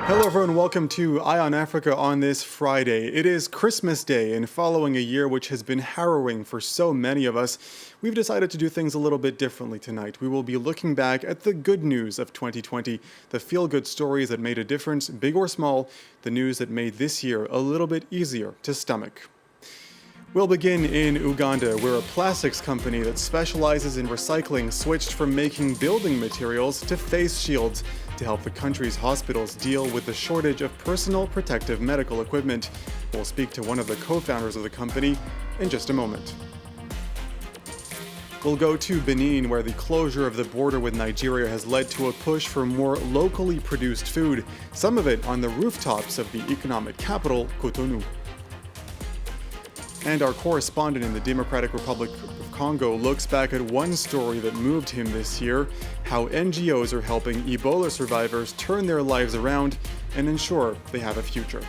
Hello everyone, welcome to Eye on Africa on this Friday. It is Christmas Day, and following a year which has been harrowing for so many of us, we've decided to do things a little bit differently tonight. We will be looking back at the good news of 2020, the feel-good stories that made a difference, big or small, the news that made this year a little bit easier to stomach. We'll begin in Uganda, where a plastics company that specializes in recycling switched from making building materials to face shields to help the country's hospitals deal with the shortage of personal protective medical equipment. We'll speak to one of the co-founders of the company in just a moment. We'll go to Benin, where the closure of the border with Nigeria has led to a push for more locally produced food, some of it on the rooftops of the economic capital, Cotonou. And our correspondent in the Democratic Republic of Congo looks back at one story that moved him this year, how NGOs are helping Ebola survivors turn their lives around and ensure they have a future.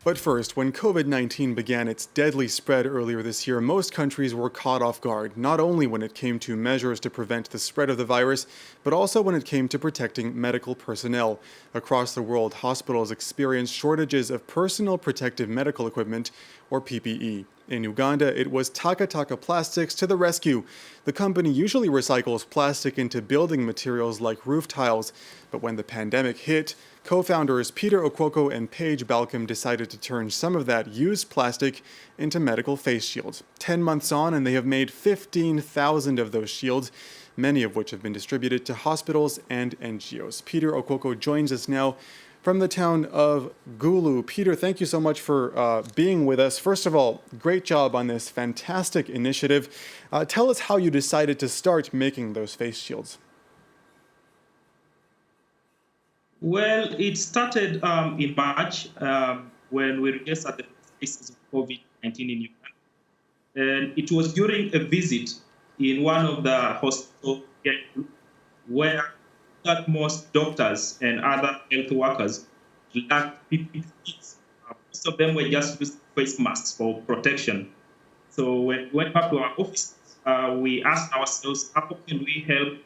But first, when COVID-19 began its deadly spread earlier this year, most countries were caught off guard, not only when it came to measures to prevent the spread of the virus, but also when it came to protecting medical personnel. Across the world, hospitals experienced shortages of personal protective medical equipment, or PPE. In Uganda, it was Taka Taka Plastics to the rescue. The company usually recycles plastic into building materials like roof tiles, but when the pandemic hit, co-founders Peter Okoko and Paige Balcom decided to turn some of that used plastic into medical face shields. 10 months on, and they have made 15,000 of those shields, many of which have been distributed to hospitals and NGOs. Peter Okoko joins us now from the town of Gulu. Peter, thank you so much for being with us. First of all, great job on this fantastic initiative. Tell us how you decided to start making those face shields. Well, it started in March when we registered the cases of COVID-19 in Uganda. And it was during a visit in one of the hospitals where that most doctors and other health workers lacked PPEs. Most of them were just using face masks for protection. So when we went back to our office, we asked ourselves, how can we help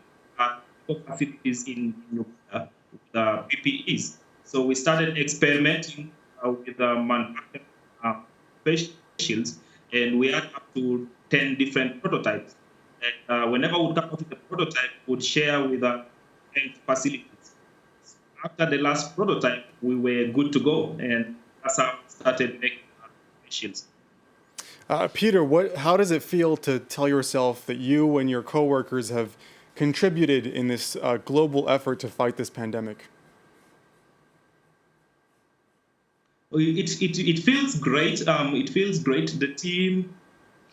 facilities in Uganda with the PPEs? So we started experimenting with manufacturing face shields, and we had up to 10 different prototypes. And whenever we would come up with a prototype, we would share with the health facilities. After the last prototype, we were good to go, and that's how we started making face shields. Peter, how does it feel to tell yourself that you and your coworkers have contributed in this global effort to fight this pandemic? It feels great. It feels great. The team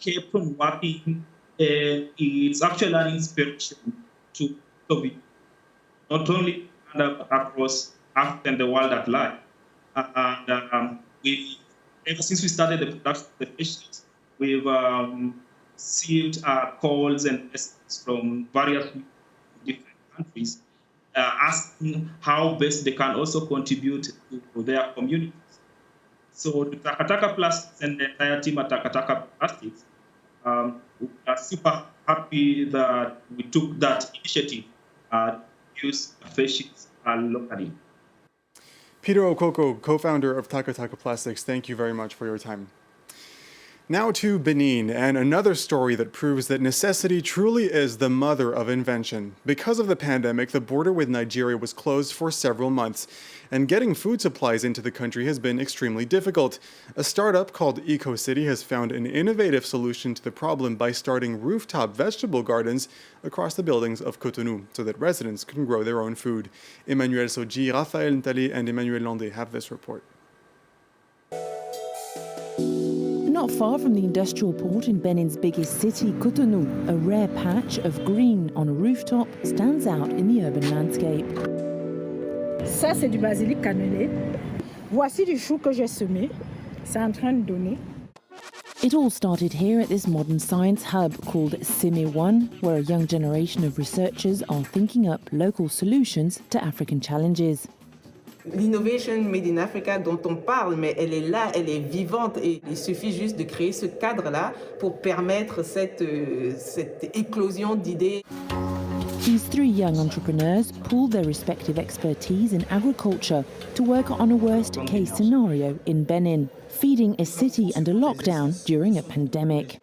kept on working, and it's actually an inspiration to COVID, not only across Africa and the world at large. And ever since we started the production of the face shields, we've received calls and messages from various different countries asking how best they can also contribute to their communities. So the Taka Taka Plastics and the entire team at Taka Taka Plastics, we are super happy that we took that initiative to use face shields locally. Peter Okoko, co-founder of Taka Taka Plastics, thank you very much for your time. Now to Benin, and another story that proves that necessity truly is the mother of invention. Because of the pandemic, the border with Nigeria was closed for several months, and getting food supplies into the country has been extremely difficult. A startup called Eco City has found an innovative solution to the problem by starting rooftop vegetable gardens across the buildings of Cotonou so that residents can grow their own food. Emmanuel Soji, Raphaël Ntali, and Emmanuel Landé have this report. Not far from the industrial port in Benin's biggest city, Cotonou, a rare patch of green on a rooftop stands out in the urban landscape. Ça, c'est du basilic cannelé. Voici du chou que j'ai semé. C'est en train de donner. It all started here at this modern science hub called Sime 1, where a young generation of researchers are thinking up local solutions to African challenges. L'innovation made in Africa dont on parle, mais elle est là, elle est vivante et il suffit juste de créer ce cadre-là pour permettre cette éclosion d'idées. These 3 young entrepreneurs pooled their respective expertise in agriculture to work on a worst-case scenario in Benin, feeding a city under lockdown during a pandemic.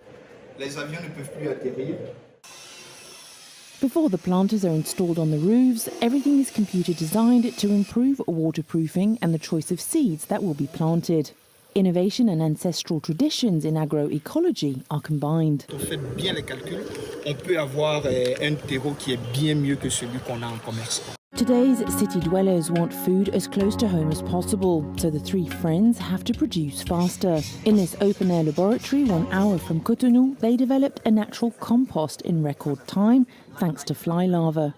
Before the planters are installed on the roofs, everything is computer designed to improve waterproofing and the choice of seeds that will be planted. Innovation and ancestral traditions in agroecology are combined. On fait bien les calculs, on peut avoir un terreau qui est bien mieux que celui qu'on a en commerce. Today's city dwellers want food as close to home as possible, so the 3 friends have to produce faster. In this open-air laboratory 1 hour from Cotonou, they developed a natural compost in record time, thanks to fly larvae.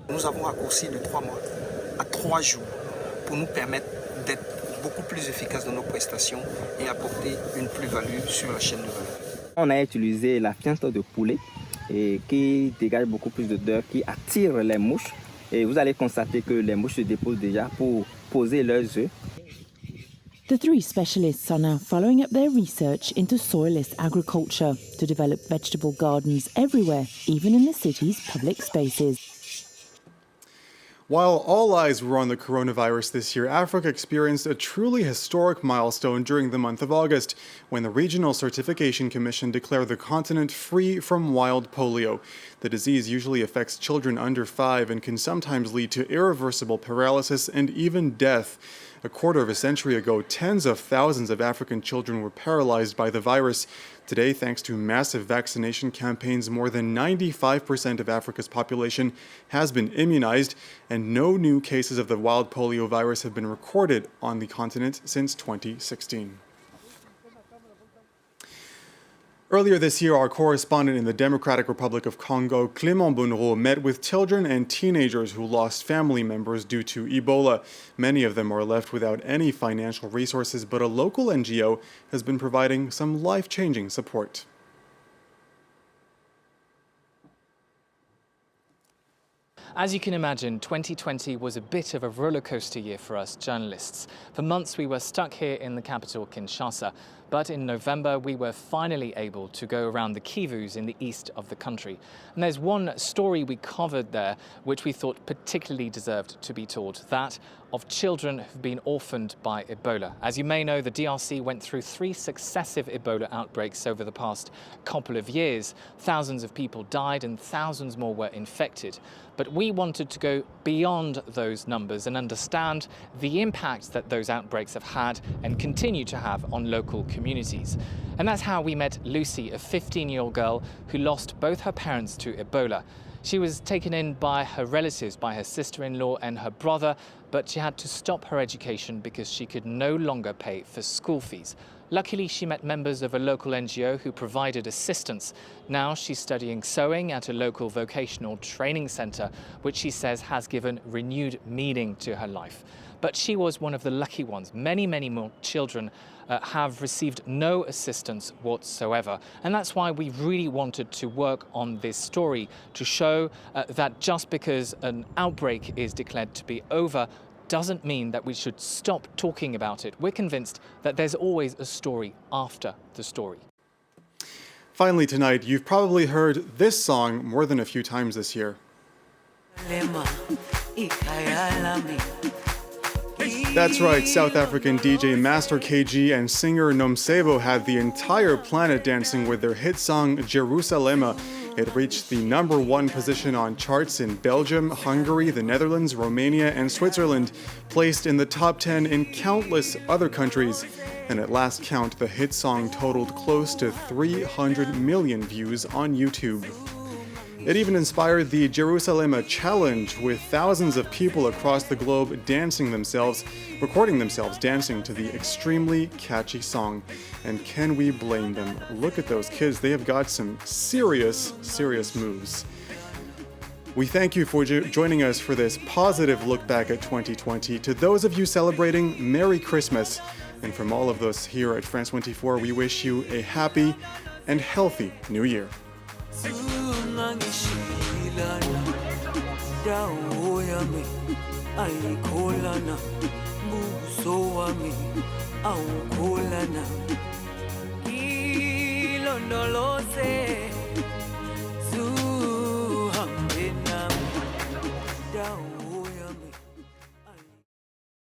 Nous avons raccourci de 3 mois à 3 jours pour nous permettre d'être beaucoup plus efficaces dans nos prestations et apporter une plus-value sur la chaîne de valeur. On a utilisé la fiente de poulet qui dégage beaucoup plus d'odeur, qui attire les mouches. Et vous allez constater que les mouches se déposent déjà pour poser leurs œufs. The 3 specialists are now following up their research into soilless agriculture to develop vegetable gardens everywhere, even in the city's public spaces. While all eyes were on the coronavirus this year, Africa experienced a truly historic milestone during the month of August, when the Regional Certification Commission declared the continent free from wild polio. The disease usually affects children under 5 and can sometimes lead to irreversible paralysis and even death. A quarter of a century ago, tens of thousands of African children were paralyzed by the virus. Today, thanks to massive vaccination campaigns, more than 95% of Africa's population has been immunized, and no new cases of the wild polio virus have been recorded on the continent since 2016. Earlier this year, our correspondent in the Democratic Republic of Congo, Clément Bunro, met with children and teenagers who lost family members due to Ebola. Many of them are left without any financial resources, but a local NGO has been providing some life-changing support. As you can imagine, 2020 was a bit of a rollercoaster year for us journalists. For months we were stuck here in the capital, Kinshasa, but in November we were finally able to go around the Kivus in the east of the country. And there's one story we covered there which we thought particularly deserved to be told, that of children who've been orphaned by Ebola. As you may know, the DRC went through 3 successive Ebola outbreaks over the past couple of years. Thousands of people died and thousands more were infected. But we wanted to go beyond those numbers and understand the impact that those outbreaks have had and continue to have on local communities. And that's how we met Lucy, a 15-year-old girl who lost both her parents to Ebola. She was taken in by her relatives, by her sister-in-law and her brother, but she had to stop her education because she could no longer pay for school fees. Luckily, she met members of a local NGO who provided assistance. Now she's studying sewing at a local vocational training centre, which she says has given renewed meaning to her life. But she was one of the lucky ones. Many, many more children have received no assistance whatsoever. And that's why we really wanted to work on this story, to show that just because an outbreak is declared to be over doesn't mean that we should stop talking about it. We're convinced that there's always a story after the story. Finally tonight, you've probably heard this song more than a few times this year. That's right, South African DJ Master KG and singer Nomsebo had the entire planet dancing with their hit song Jerusalema. It reached the #1 position on charts in Belgium, Hungary, the Netherlands, Romania, and Switzerland, placed in the top 10 in countless other countries. And at last count, the hit song totaled close to 300 million views on YouTube. It even inspired the Jerusalema Challenge, with thousands of people across the globe recording themselves dancing to the extremely catchy song. And can we blame them? Look at those kids, they have got some serious moves. We thank you for joining us for this positive look back at 2020. To those of you celebrating, Merry Christmas. And from all of us here at France 24, we wish you a happy and healthy New Year. Ilondoloze